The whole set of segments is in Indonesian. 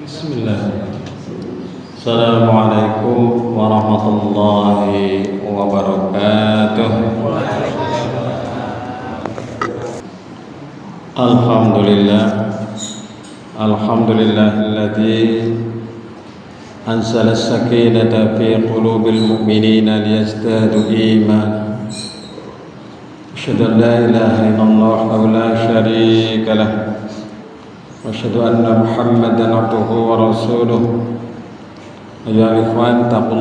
Bismillah. Assalamualaikum warahmatullahi wabarakatuh. Alhamdulillah. Alhamdulillahilladzi anzala as-sakinata fi qulubil mu'minina liyazdadu iman. Asyhadu an la ilaha illallah wa la syarika lah. وأشهد أن محمدا عبده ورسوله أيها الإخوان اتقوا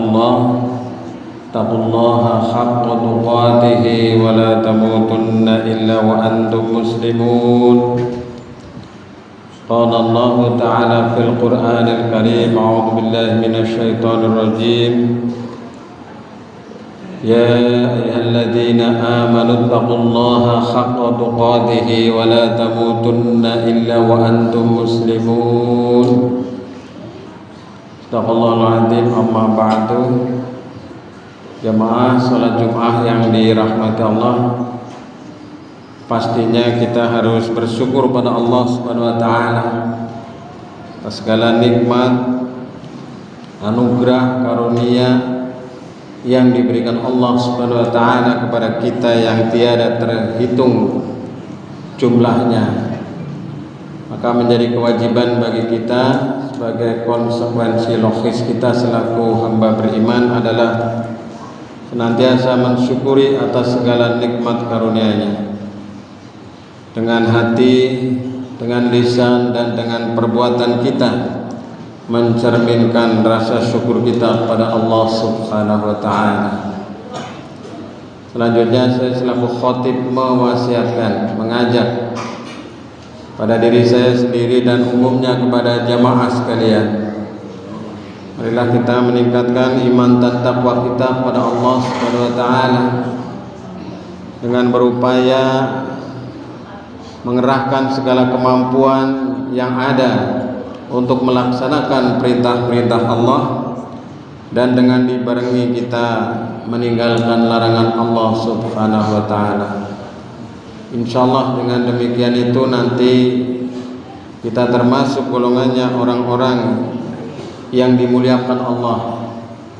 الله حق تقاته ولا تموتن إلا وأنتم مسلمون. قال الله تعالى في القرآن الكريم أعوذ بالله من الشيطان الرجيم يا أيها الذين آمنوا اتقوا الله حق تقاته ولا تموتن إلا وأنتم مسلمون. Astagfirullahal adzim. Amma ba'du. Jamaah salat Jumat yang dirahmati Allah, pastinya kita harus bersyukur pada Allah Subhanahu wa taala atas segala nikmat, anugerah, karunia yang diberikan Allah Subhanahu wa taala kepada kita yang tiada terhitung jumlahnya. Maka menjadi kewajiban bagi kita sebagai konsekuensi logis kita selaku hamba beriman adalah senantiasa mensyukuri atas segala nikmat karunia-Nya dengan hati, dengan lisan, dan dengan perbuatan kita mencerminkan rasa syukur kita kepada Allah Subhanahu wa taala. Selanjutnya saya selaku khatib mewasiatkan, mengajak pada diri saya sendiri dan umumnya kepada jamaah sekalian, marilah kita meningkatkan iman dan takwa kita kepada Allah Subhanahu wa taala dengan berupaya mengerahkan segala kemampuan yang ada untuk melaksanakan perintah-perintah Allah, dan dengan dibarengi kita meninggalkan larangan Allah Subhanahu wa taala. Insyaallah dengan demikian itu nanti kita termasuk golongannya orang-orang yang dimuliakan Allah,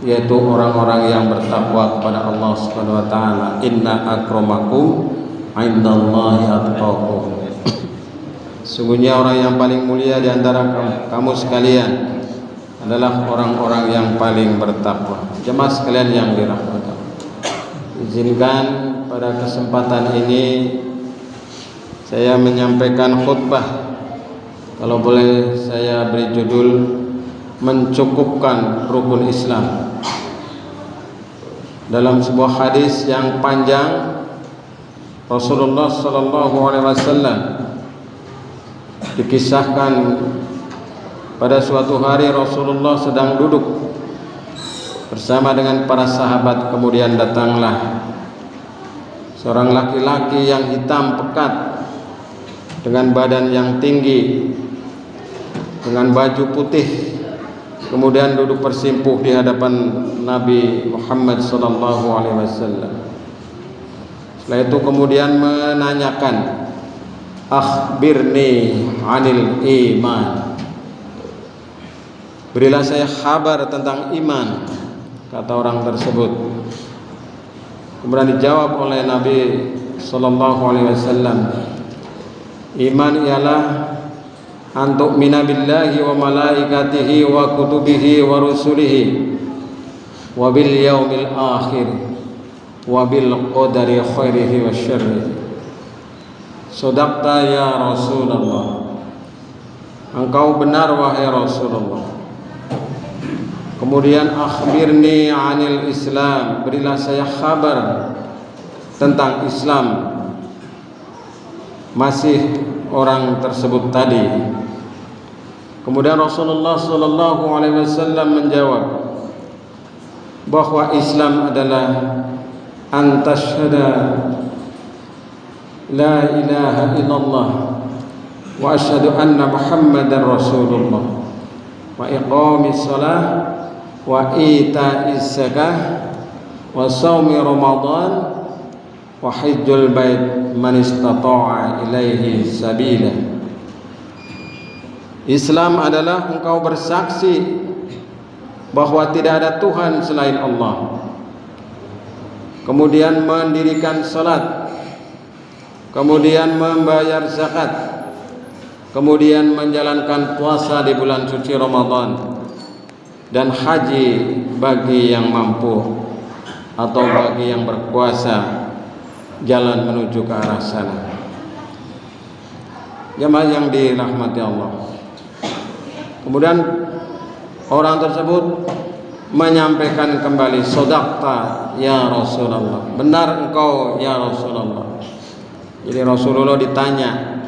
yaitu orang-orang yang bertakwa kepada Allah Subhanahu wa taala. Inna akramakum indallahi atqakum. Sungguhnya orang yang paling mulia di antara kamu sekalian adalah orang-orang yang paling bertakwa. Jemaah sekalian yang dirahmati Allah, izinkan pada kesempatan ini saya menyampaikan khutbah, kalau boleh saya beri judul mencukupkan rukun Islam. Dalam sebuah hadis yang panjang, Rasulullah sallallahu alaihi wasallam dikisahkan pada suatu hari Rasulullah sedang duduk bersama dengan para sahabat, kemudian datanglah seorang laki-laki yang hitam pekat dengan badan yang tinggi, dengan baju putih, kemudian duduk bersimpuh di hadapan Nabi Muhammad sallallahu alaihi wasallam. Setelah itu kemudian menanyakan, akhbirni anil iman, berilah saya kabar tentang iman, kata orang tersebut. Kemudian dijawab oleh Nabi sallallahu alaihi wasallam, iman ialah antuk mina billahi wa malaikatihi wa kutubihi wa rusulihi wa bil yaumil akhir wa bil qadari khairihi wa syarrihi. Sadaqta ya Rasulullah, engkau benar wahai Rasulullah. Kemudian akhbirni anil Islam, berilah saya kabar tentang Islam. Masih orang tersebut tadi. Kemudian Rasulullah sallallahu alaihi wasallam menjawab bahwa Islam adalah antashhada la ilaha illallah wa asyhadu anna Muhammadar Rasulullah wa iqamis shalah wa ita'is zakah wa shaumi ramadan wa hajjul bait man istata'a ilaihi sabila. Islam adalah engkau bersaksi bahwa tidak ada Tuhan selain Allah, kemudian mendirikan salat, kemudian membayar zakat, kemudian menjalankan puasa di bulan suci Ramadan, dan haji bagi yang mampu atau bagi yang berkuasa jalan menuju ke arah sana. Jamaah yang dirahmati Allah. Kemudian orang tersebut menyampaikan kembali, "Shadaqta ya Rasulullah." Benar engkau ya Rasulullah. Jadi Rasulullah ditanya,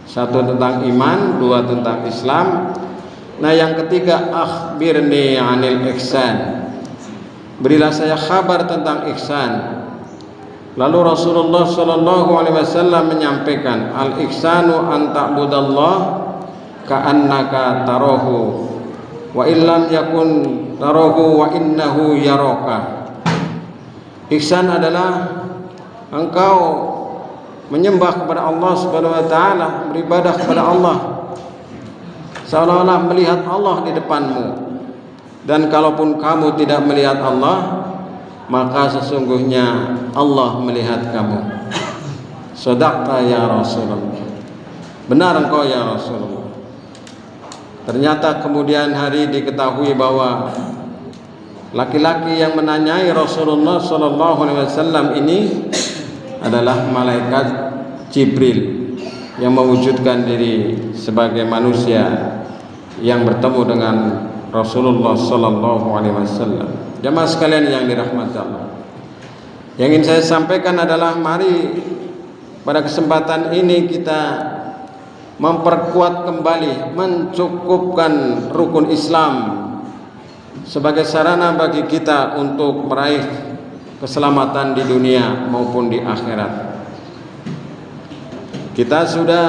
satu tentang iman, dua tentang Islam. Nah yang ketiga, akhbirni anil ihsan. Berilah saya kabar tentang ihsan. Lalu Rasulullah sallallahu alaihi wasallam menyampaikan, al ihsanu an ta'budallah ka'annaka tarahu wa illam yakun tarahu wa innahu yaraka. Ihsan adalah engkau menyembah kepada Allah Subhanahu wa taala, beribadah kepada Allah seolah-olah melihat Allah di depanmu. Dan kalaupun kamu tidak melihat Allah, maka sesungguhnya Allah melihat kamu. Shadaqta ya Rasulullah. Benar engkau ya Rasulullah. Ternyata kemudian hari diketahui bahwa laki-laki yang menanyai Rasulullah sallallahu alaihi wasallam ini adalah malaikat Jibril yang mewujudkan diri sebagai manusia yang bertemu dengan Rasulullah sallallahu alaihi wasallam. Jamaah sekalian yang dirahmati Allah, yang ingin saya sampaikan adalah mari pada kesempatan ini kita memperkuat kembali, mencukupkan rukun Islam sebagai sarana bagi kita untuk meraih keselamatan di dunia maupun di akhirat. Kita sudah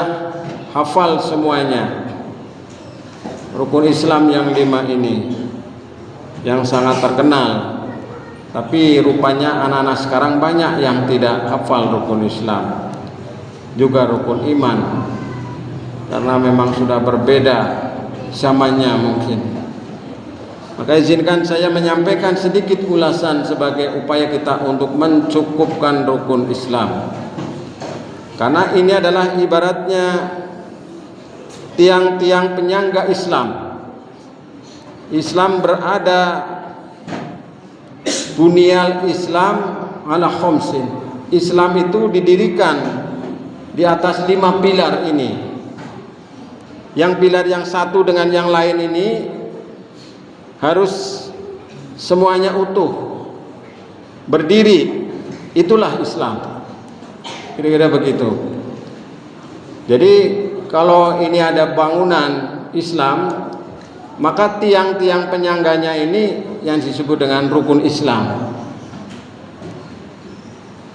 hafal semuanya rukun Islam yang 5 ini yang sangat terkenal, tapi rupanya anak-anak sekarang banyak yang tidak hafal rukun Islam, juga rukun iman, karena memang sudah berbeda zamannya mungkin. Maka izinkan saya menyampaikan sedikit ulasan sebagai upaya kita untuk mencukupkan rukun Islam, karena ini adalah ibaratnya tiang-tiang penyangga Islam. Islam berada, bunyal Islam ala khamsin. Islam itu didirikan di atas 5 pilar ini. Yang pilar yang satu dengan yang lain ini harus semuanya utuh, berdiri. Itulah Islam. Kira-kira begitu. Jadi kalau ini ada bangunan Islam, maka tiang-tiang penyangganya ini yang disebut dengan rukun Islam.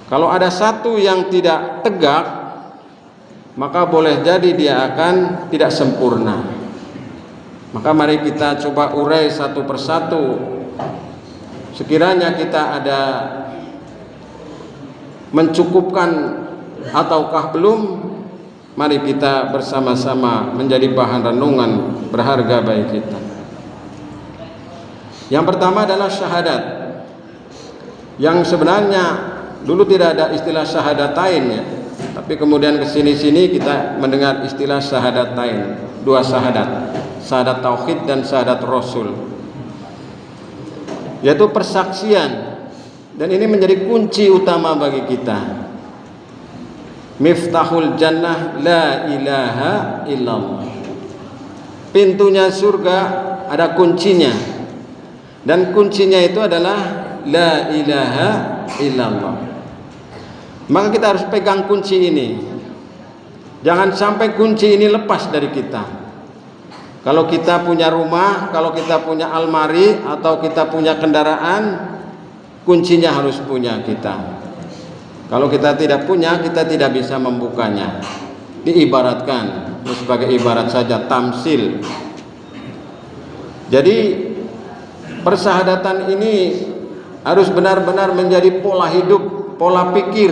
Kalau ada satu yang tidak tegak, maka boleh jadi dia akan tidak sempurna. Maka mari kita coba urai satu persatu. Sekiranya kita ada mencukupkan ataukah belum, mari kita bersama-sama menjadi bahan renungan berharga bagi kita. Yang pertama adalah syahadat, yang sebenarnya dulu tidak ada istilah syahadatain ya, tapi kemudian kesini-sini kita mendengar istilah syahadatain, 2 syahadat, syahadat tauhid dan syahadat rasul, yaitu persaksian, dan ini menjadi kunci utama bagi kita. Miftahul jannah la ilaha illallah. Pintunya surga ada kuncinya, dan kuncinya itu adalah la ilaha illallah. Maka kita harus pegang kunci ini. Jangan sampai kunci ini lepas dari kita. Kalau kita punya rumah, kalau kita punya almari, atau kita punya kendaraan, kuncinya harus punya kita. Kalau kita tidak punya, kita tidak bisa membukanya. Diibaratkan sebagai ibarat saja, tamsil. Jadi persyahadatan ini harus benar-benar menjadi pola hidup, pola pikir,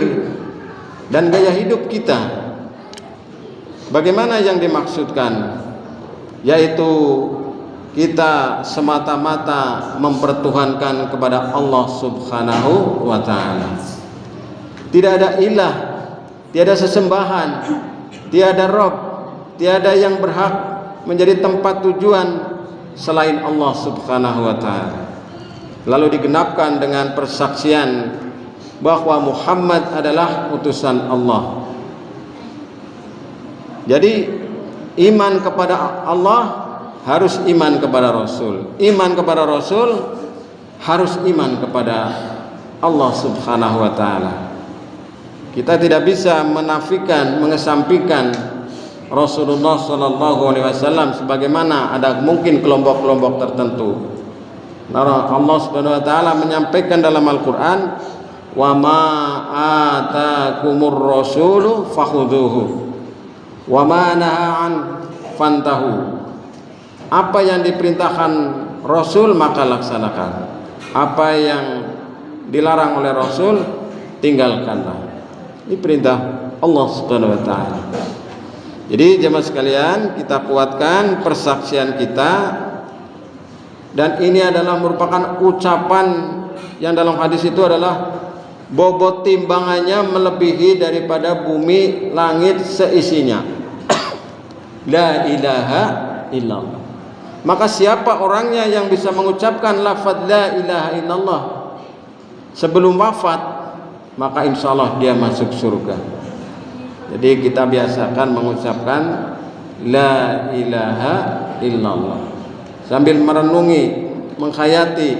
dan gaya hidup kita. Bagaimana yang dimaksudkan? yaitu kita semata-mata mempertuhankan kepada Allah Subhanahu wa ta'ala. Tidak ada ilah, tiada sesembahan, tiada Rabb, tiada yang berhak menjadi tempat tujuan selain Allah Subhanahu wa ta'ala. Lalu digenapkan dengan persaksian bahwa Muhammad adalah utusan Allah. Jadi iman kepada Allah harus iman kepada Rasul. Iman kepada Rasul harus iman kepada Allah Subhanahu wa ta'ala. Kita tidak bisa menafikan, mengesampingkan Rasulullah sallallahu alaihi wasallam sebagaimana ada mungkin kelompok-kelompok tertentu. Nah, Allah Subhanahu wa ta'ala menyampaikan dalam Al-Qur'an, "Wa ma atakumur rasulu fakhudhuhu wa ma nahaan fantahu." Apa yang diperintahkan Rasul maka laksanakan. Apa yang dilarang oleh Rasul tinggalkanlah. Ini perintah Allah Subhanahu wa ta'ala. Jadi jemaah sekalian, kita kuatkan persaksian kita, dan ini adalah merupakan ucapan yang dalam hadis itu adalah bobot timbangannya melebihi daripada bumi langit seisinya. La ilaha illallah. Maka siapa orangnya yang bisa mengucapkan lafaz la ilaha illallah sebelum wafat, maka insya Allah dia masuk surga. Jadi kita biasakan mengucapkan la ilaha illallah sambil merenungi, menghayati,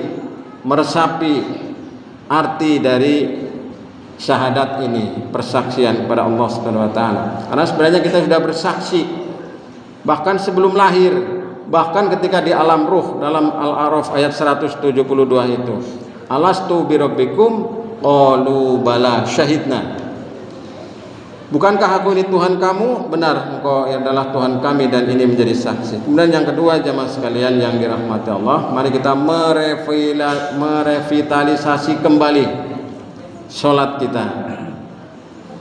meresapi arti dari syahadat ini, persaksian kepada Allah Subhanahu wa ta'ala. Karena sebenarnya kita sudah bersaksi bahkan sebelum lahir, bahkan ketika di alam ruh dalam Al-A'raf ayat 172 itu, alastu birabbikum qalu bala syahidna. Bukankah aku ini Tuhan kamu? Benar, engkau adalah Tuhan kami dan ini menjadi saksi. Kemudian yang kedua, jemaah sekalian yang dirahmati Allah, mari kita merevitalisasi kembali salat kita.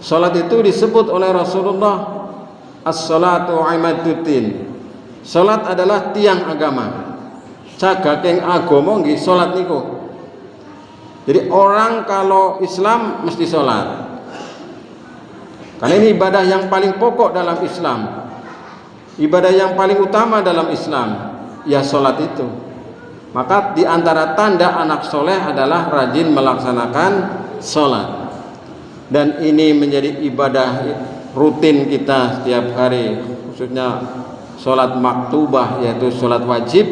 Salat itu disebut oleh Rasulullah as-salatu imaduddin. Salat adalah tiang agama. Cagakeng agama nggih salat niku. Jadi orang kalau Islam mesti salat. Karena ini ibadah yang paling pokok dalam Islam, ibadah yang paling utama dalam Islam, ya salat itu. Maka di antara tanda anak soleh adalah rajin melaksanakan salat. Dan ini menjadi ibadah rutin kita setiap hari, khususnya salat maktubah, yaitu salat wajib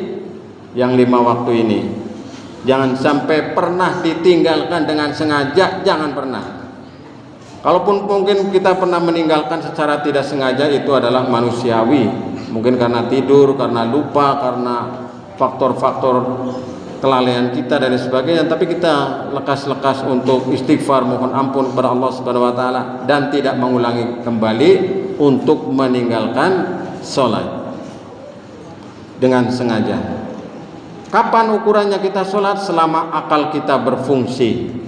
yang 5 waktu ini. Jangan sampai pernah ditinggalkan dengan sengaja, jangan pernah. Kalaupun mungkin kita pernah meninggalkan secara tidak sengaja, itu adalah manusiawi. Mungkin karena tidur, karena lupa, karena faktor-faktor kelalaian kita dan sebagainya. Tapi kita lekas-lekas untuk istighfar, mohon ampun kepada Allah Subhanahu wa ta'ala, dan tidak mengulangi kembali untuk meninggalkan sholat dengan sengaja. Kapan ukurannya kita sholat? Selama akal kita berfungsi.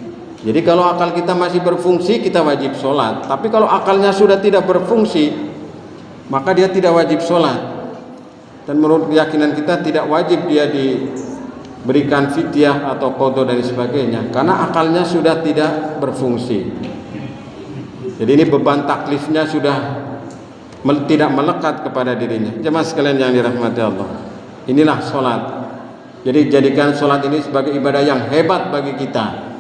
Jadi kalau akal kita masih berfungsi, kita wajib sholat. Tapi kalau akalnya sudah tidak berfungsi, maka dia tidak wajib sholat. Dan menurut keyakinan kita tidak wajib dia diberikan fidyah atau qadha dan sebagainya, karena akalnya sudah tidak berfungsi. Jadi ini beban taklifnya sudah tidak melekat kepada dirinya. Jemaah sekalian yang dirahmati Allah, inilah sholat. Jadi jadikan sholat ini sebagai ibadah yang hebat bagi kita,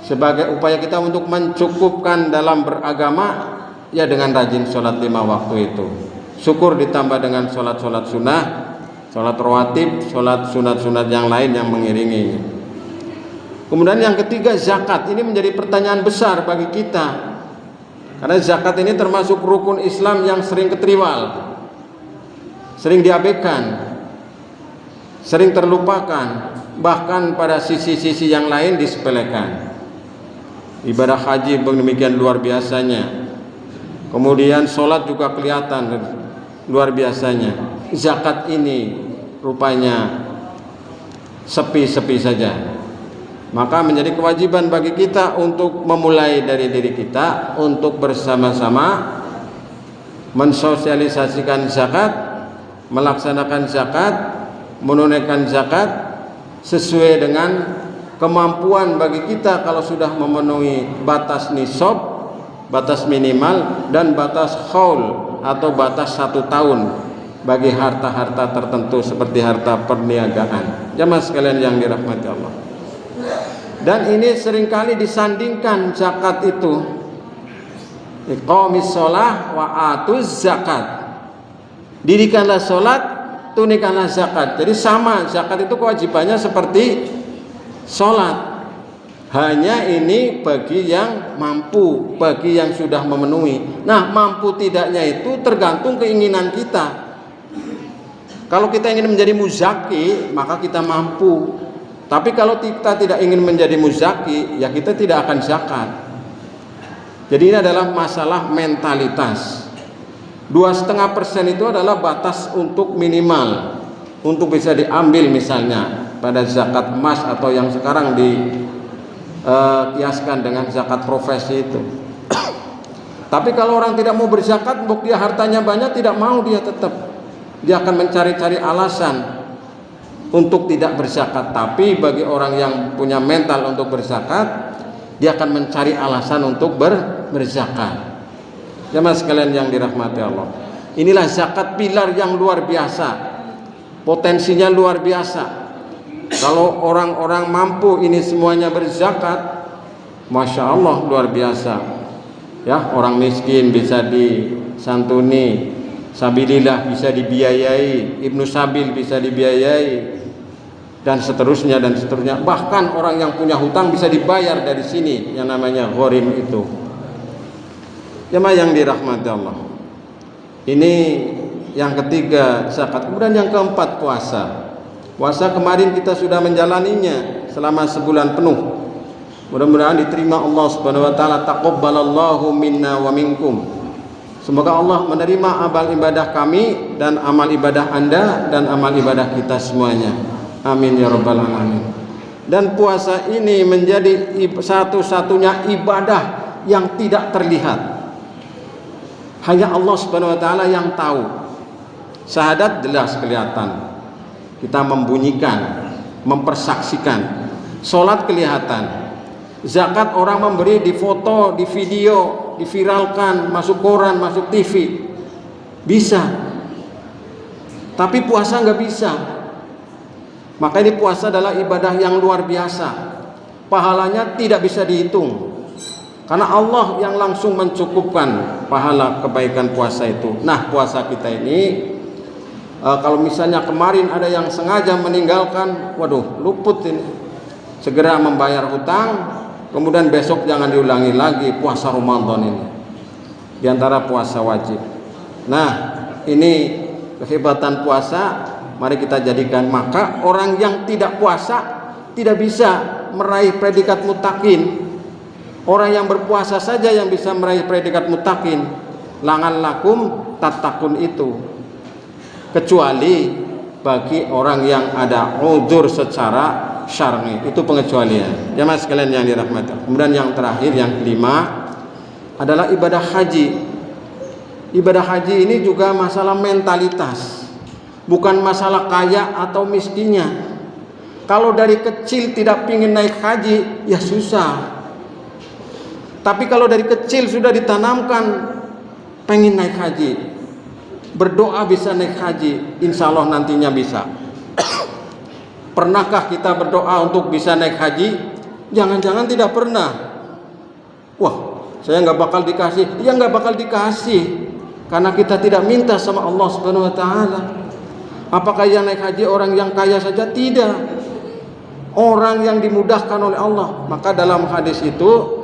sebagai upaya kita untuk mencukupkan dalam beragama, ya dengan rajin sholat 5 waktu itu. Syukur ditambah dengan sholat-sholat sunnah, sholat rawatib, sholat sunat-sunat yang lain yang mengiringinya. Kemudian yang ketiga, zakat. Ini menjadi pertanyaan besar bagi kita, karena zakat ini termasuk rukun Islam yang sering ketriwal, sering diabaikan, sering terlupakan, bahkan pada sisi-sisi yang lain disepelekan. Ibadah haji demikian luar biasanya. Kemudian sholat juga kelihatan luar biasanya. Zakat ini rupanya sepi-sepi saja. Maka menjadi kewajiban bagi kita untuk memulai dari diri kita, untuk bersama-sama mensosialisasikan zakat melaksanakan zakat, menunaikan zakat sesuai dengan kemampuan bagi kita kalau sudah memenuhi batas nisab, batas minimal, dan batas haul atau batas 1 tahun bagi harta-harta tertentu seperti harta perniagaan. Jamaah sekalian yang dirahmati Allah. Dan ini seringkali disandingkan zakat itu, iqamis shalah wa atuz zakat. Dirikanlah salat, tunaikanlah zakat. Jadi sama, zakat itu kewajibannya seperti salat. Hanya ini bagi yang mampu, bagi yang sudah memenuhi. Nah, mampu tidaknya itu tergantung keinginan kita. Kalau kita ingin menjadi muzaki, maka kita mampu. Tapi kalau kita tidak ingin menjadi muzaki, ya kita tidak akan zakat. Jadi ini adalah masalah mentalitas. 2,5% itu adalah batas untuk minimal, untuk bisa diambil misalnya pada zakat emas atau yang sekarang dikiaskan dengan zakat profesi itu. Tapi kalau orang tidak mau berzakat, dia hartanya banyak, tidak mau, dia akan mencari-cari alasan untuk tidak berzakat. Tapi bagi orang yang punya mental untuk berzakat, dia akan mencari alasan untuk berzakat. Jamaah sekalian yang dirahmati Allah, inilah zakat pilar yang luar biasa, potensinya luar biasa. Kalau orang-orang mampu ini semuanya berzakat, Masya Allah luar biasa. Ya, orang miskin bisa disantuni, sabilillah bisa dibiayai, ibnu sabil bisa dibiayai, dan seterusnya dan seterusnya. Bahkan orang yang punya hutang bisa dibayar dari sini, yang namanya gharim itu. Jemaah yang dirahmati Allah, ini yang ketiga zakat. Kemudian yang keempat puasa. Puasa kemarin kita sudah menjalaninya selama sebulan penuh. Mudah-mudahan diterima Allah Subhanahu wa taala. Taqabbalallahu minna wa minkum. Semoga Allah menerima amal ibadah kami dan amal ibadah Anda dan amal ibadah kita semuanya. Amin ya rabbal alamin. Dan puasa ini menjadi satu-satunya ibadah yang tidak terlihat. Hanya Allah Subhanahu wa taala yang tahu. Syahadat jelas kelihatan. Kita membunyikan, mempersaksikan. Salat kelihatan. Zakat orang memberi, di foto, di video, diviralkan, masuk koran, masuk TV. Bisa. Tapi puasa nggak bisa. Maka ini puasa adalah ibadah yang luar biasa. Pahalanya tidak bisa dihitung. Karena Allah yang langsung mencukupkan pahala kebaikan puasa itu. Nah, puasa kita ini kalau misalnya kemarin ada yang sengaja meninggalkan, waduh, luput ini. Segera membayar hutang, kemudian besok jangan diulangi lagi puasa Ramadan ini. Di antara puasa wajib. Nah, ini kehebatan puasa, mari kita jadikan. Maka orang yang tidak puasa tidak bisa meraih predikat muttaqin. Orang yang berpuasa saja yang bisa meraih predikat muttaqin. Langan lakum tattaqun itu. Kecuali bagi orang yang ada udzur secara syar'i, itu pengecualian. Jamaah sekalian yang dirahmati. Kemudian yang terakhir, yang kelima adalah ibadah haji. Ibadah haji ini juga masalah mentalitas, bukan masalah kaya atau miskinnya. Kalau dari kecil tidak ingin naik haji, ya susah. Tapi kalau dari kecil sudah ditanamkan pengen naik haji, berdoa bisa naik haji, insya Allah nantinya bisa. Pernahkah kita berdoa untuk bisa naik haji? Jangan-jangan tidak pernah. Wah, saya nggak bakal dikasih. Ya nggak bakal dikasih, karena kita tidak minta sama Allah Subhanahu Wa Taala. Apakah yang naik haji orang yang kaya saja? Tidak. Orang yang dimudahkan oleh Allah. Maka dalam hadis itu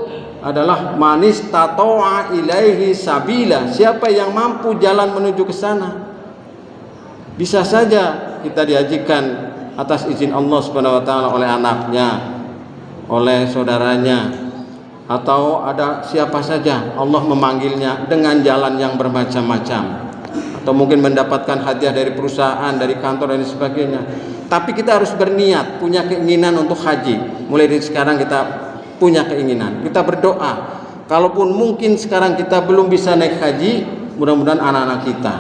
adalah manis tato'a ilaihi sabila. Siapa yang mampu jalan menuju ke sana, bisa saja kita dihajikan atas izin Allah Subhanahu wa taala oleh anaknya, oleh saudaranya, atau ada siapa saja Allah memanggilnya dengan jalan yang bermacam-macam, atau mungkin mendapatkan hadiah dari perusahaan, dari kantor dan sebagainya. Tapi kita harus berniat, punya keinginan untuk haji. Mulai dari sekarang kita punya keinginan, kita berdoa. Kalaupun mungkin sekarang kita belum bisa naik haji, mudah-mudahan anak-anak kita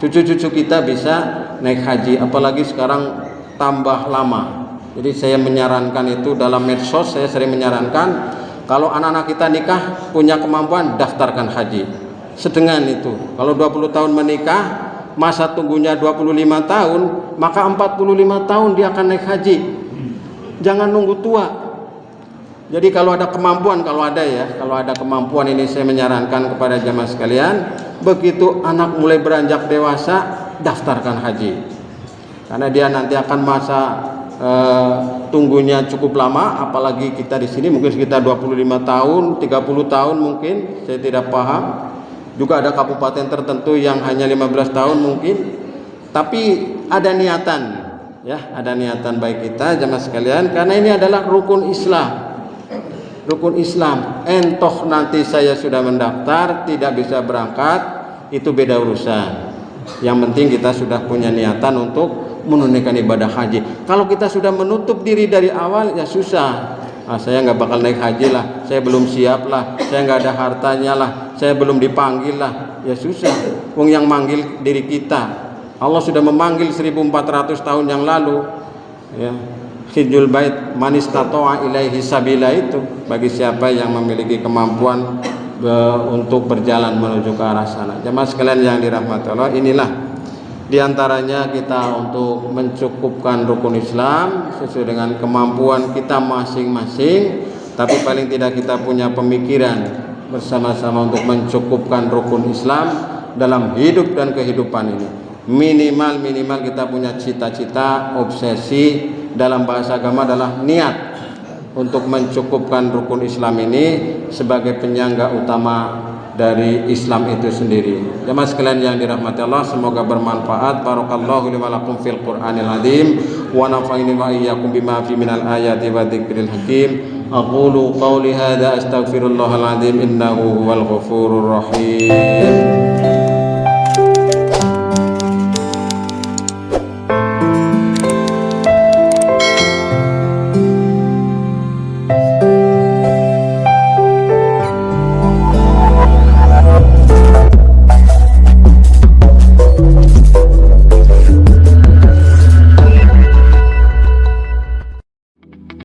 cucu-cucu kita bisa naik haji, apalagi sekarang tambah lama. Jadi saya menyarankan itu dalam medsos, saya sering menyarankan kalau anak-anak kita nikah punya kemampuan, daftarkan haji. Sedengan itu, kalau 20 tahun menikah, masa tunggunya 25 tahun, maka 45 tahun dia akan naik haji. Jangan nunggu tua. Jadi kalau ada kemampuan, kalau ada kemampuan ini saya menyarankan kepada jamaah sekalian, begitu anak mulai beranjak dewasa, daftarkan haji. Karena dia nanti akan masa tunggunya cukup lama, apalagi kita di sini mungkin sekitar 25 tahun, 30 tahun mungkin, saya tidak paham. Juga ada kabupaten tertentu yang hanya 15 tahun mungkin. Tapi ada niatan, ya, ada niatan baik kita jamaah sekalian, karena ini adalah rukun Islam. Rukun Islam. Entoh nanti saya sudah mendaftar tidak bisa berangkat, itu beda urusan. Yang penting kita sudah punya niatan untuk menunaikan ibadah haji. Kalau kita sudah menutup diri dari awal, ya susah. Saya nggak bakal naik haji lah, saya belum siap lah, saya nggak ada hartanya lah, saya belum dipanggil lah, ya susah. Wong yang manggil diri kita, Allah sudah memanggil 1400 tahun yang lalu, ya. Hijjul bait man istata'a ilaihi sabila, itu bagi siapa yang memiliki kemampuan untuk berjalan menuju ke arah sana. Jemaah sekalian yang dirahmati Allah, inilah diantaranya kita untuk mencukupkan rukun Islam sesuai dengan kemampuan kita masing-masing, tapi paling tidak kita punya pemikiran bersama-sama untuk mencukupkan rukun Islam dalam hidup dan kehidupan ini. Minimal kita punya cita-cita, obsesi, dalam bahasa agama adalah niat untuk mencukupkan rukun Islam ini sebagai penyangga utama dari Islam itu sendiri. Jemaah sekalian yang dirahmati Allah, semoga bermanfaat. Barakallahu li wa lakum fil Qur'anil azim wa nafa'ini wa iyyakum bima fi minal ayati wa dzikril hakim. Aqulu qawli hadza astaghfirullahal azim innahu huwal ghafurur rahim.